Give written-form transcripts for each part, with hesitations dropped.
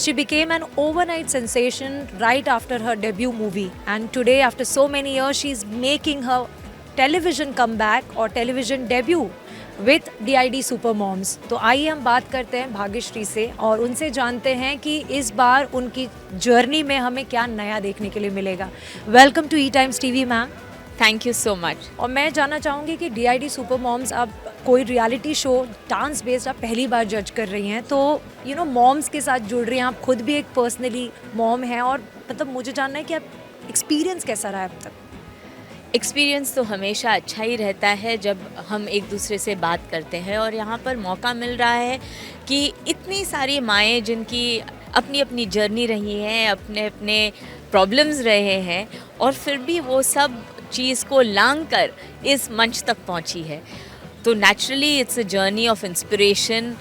She became an overnight sensation right after her debut movie, and today, after so many years, she's making her television comeback or television debut with DID Super Moms. तो आइए हम बात करते हैं भाग्यश्री से और उनसे जानते हैं कि इस बार उनकी जर्नी में हमें क्या नया देखने के लिए मिलेगा. Welcome to E Times TV ma'am. Thank you so much. और मैं जानना चाहूँगी कि DID सुपर मॉम्स आप कोई रियलिटी शो डांस बेस्ड आप पहली बार जज कर रही हैं, तो मॉम्स के साथ जुड़ रही हैं. आप खुद भी एक पर्सनली मॉम हैं और मतलब मुझे जानना है कि आप एक्सपीरियंस कैसा रहा है अब तक. एक्सपीरियंस तो हमेशा अच्छा ही रहता है जब हम एक दूसरे से बात करते हैं, और यहाँ पर मौका मिल रहा है कि इतनी सारी माएँ जिनकी अपनी अपनी जर्नी रही हैं, अपने अपने प्रॉब्लम्स रहे हैं, और फिर भी वो सब चीज़ को लांग कर इस मंच तक पहुँची है. तो naturally it's a journey of inspiration.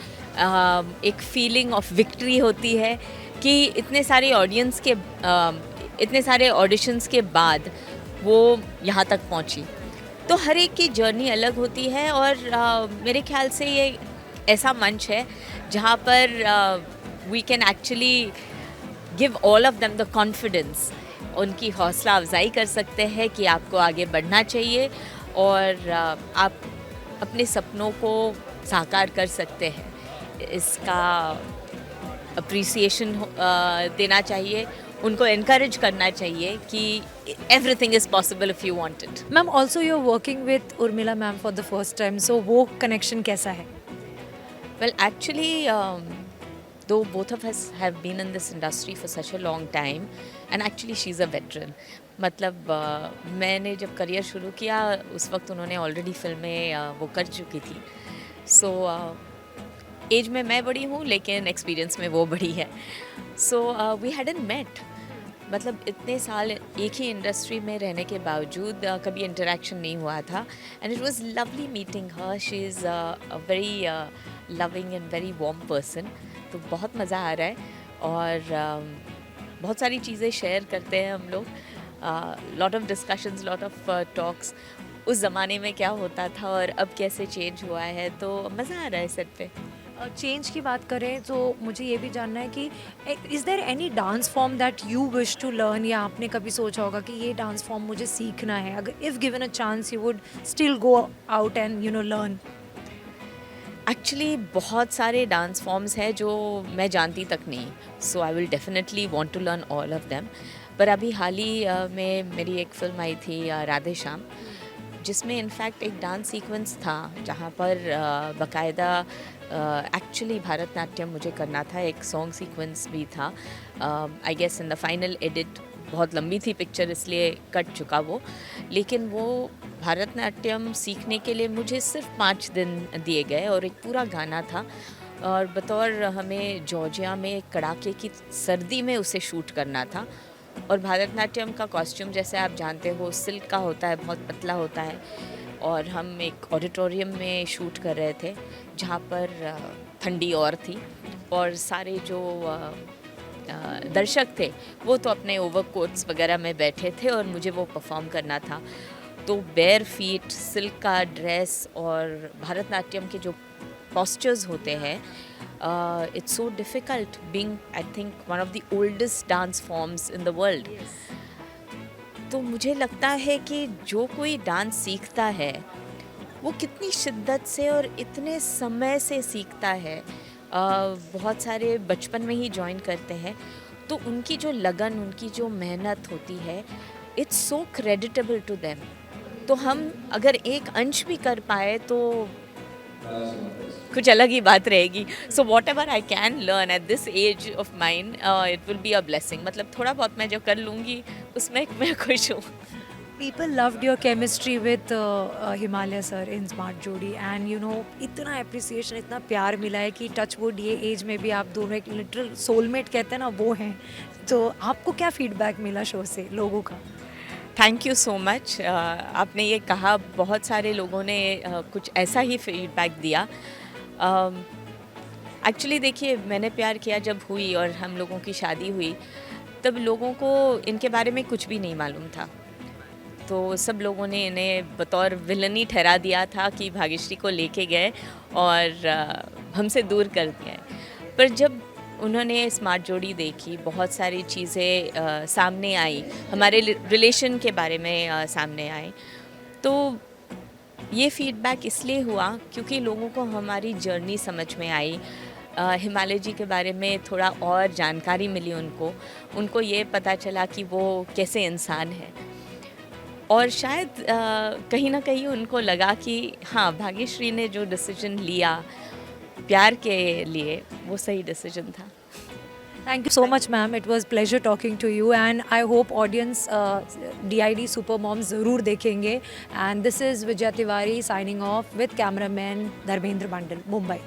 एक फीलिंग ऑफ विक्ट्री होती है कि इतने सारे इतने सारे ऑडिशंस के बाद वो यहाँ तक पहुँची. तो हर एक की जर्नी अलग होती है, और मेरे ख्याल से ये ऐसा मंच है जहाँ पर we can actually give all of them the confidence. उनकी हौसला अफजाई कर सकते हैं कि आपको आगे बढ़ना चाहिए और आप अपने सपनों को साकार कर सकते हैं. इसका अप्रिसिएशन देना चाहिए, उनको एनकरेज करना चाहिए कि everything is possible if you want it. Ma'am, also you are working with Urmila ma'am for the first time, so वो कनेक्शन कैसा है? Well, actually, though both of us have been in this industry for such a long time, and actually she's a veteran. मतलब मैंने जब career शुरू किया उस वक्त उन्होंने ऑलरेडी फिल्में वो कर चुकी थी. सो एज में मैं बड़ी हूँ लेकिन एक्सपीरियंस में वो बड़ी है. So we hadn't met. मतलब इतने साल एक ही इंडस्ट्री में रहने के बावजूद कभी इंटरेक्शन नहीं हुआ था. And it was lovely meeting her. She is a very loving and very warm person. तो बहुत मज़ा आ रहा है, और बहुत सारी चीज़ें शेयर करते हैं हम लोग. Lot of discussions, lot of talks. उस ज़माने में क्या होता था और अब कैसे चेंज हुआ है, तो मज़ा आ रहा है सेट पे. चेंज की बात करें तो मुझे ये भी जानना है कि is there any dance form that you wish to learn, या आपने कभी सोचा होगा कि ये डांस फॉर्म मुझे सीखना है, अगर if given a chance you would still go out and learn? Actually बहुत सारे डांस फॉर्म्स हैं जो मैं जानती तक नहीं. So I will definitely want to learn all of them. पर अभी हाल ही में मेरी एक फिल्म आई थी राधे श्याम, जिसमें इनफैक्ट एक डांस सीक्वेंस था जहाँ पर बाकायदा एक्चुअली भरतनाट्यम मुझे करना था. एक सॉन्ग सीक्वेंस भी था. I guess in the final edit बहुत लंबी थी पिक्चर, इसलिए कट चुका वो. लेकिन वो भरतनाट्यम सीखने के लिए मुझे सिर्फ 5 दिन दिए गए, और एक पूरा गाना था, और बतौर हमें जॉर्जिया में कड़ाके की सर्दी में उसे शूट करना था. और भरतनाट्यम का कॉस्ट्यूम जैसे आप जानते हो सिल्क का होता है, बहुत पतला होता है. और हम एक ऑडिटोरियम में शूट कर रहे थे जहाँ पर ठंडी और थी, और सारे जो दर्शक थे वो तो अपने ओवरकोट्स वगैरह में बैठे थे, और मुझे वो परफॉर्म करना था. तो बेयर फीट, सिल्क का ड्रेस, और भरतनाट्यम के जो पोस्चर्स होते हैं, it's so difficult being I think one of the oldest dance forms in the world. तो मुझे लगता है कि जो कोई डांस सीखता है वो कितनी शिद्दत से और इतने समय से सीखता है. बहुत सारे बचपन में ही ज्वाइन करते हैं, तो उनकी जो लगन, उनकी जो मेहनत होती है, it's so creditable to them. तो हम अगर एक अंश भी कर पाए तो कुछ अलग ही बात रहेगी. So whatever I can learn at this age of mine, it will be a blessing. मतलब थोड़ा बहुत मैं जो कर लूँगी उसमें मैं खुश हूँ. People loved your chemistry with Himalaya sir in Smart Jodi, and इतना appreciation, इतना प्यार मिला है कि टच वुड ये एज में भी आप दोनों एक लिटरल सोलमेट कहते हैं ना, वो हैं. तो आपको क्या फीडबैक मिला शो से लोगों का? Thank you so much. आपने ये कहा, बहुत सारे लोगों ने कुछ ऐसा ही फीडबैक दिया. एक्चुअली देखिए, मैंने प्यार किया जब हुई और हम लोगों की शादी हुई, तब लोगों को इनके बारे में कुछ भी नहीं मालूम था. तो सब लोगों ने इन्हें बतौर विलनी ठहरा दिया था कि भाग्यश्री को लेके गए और हमसे दूर कर गए. पर जब उन्होंने स्मार्ट जोड़ी देखी, बहुत सारी चीज़ें सामने आई, हमारे रिलेशन के बारे में सामने आए। तो ये फीडबैक इसलिए हुआ क्योंकि लोगों को हमारी जर्नी समझ में आई, हिमालय जी के बारे में थोड़ा और जानकारी मिली उनको ये पता चला कि वो कैसे इंसान है। और शायद कहीं ना कहीं उनको लगा कि हाँ, भाग्यश्री ने जो डिसीजन लिया प्यार के लिए वो सही डिसीजन था। Thank you so much, ma'am. It was pleasure talking to you, and I hope audience DID Super Moms ज़रूर देखेंगे. And this is Vijaya Tiwari signing off with cameraman Dharmendra Bandal, Mumbai.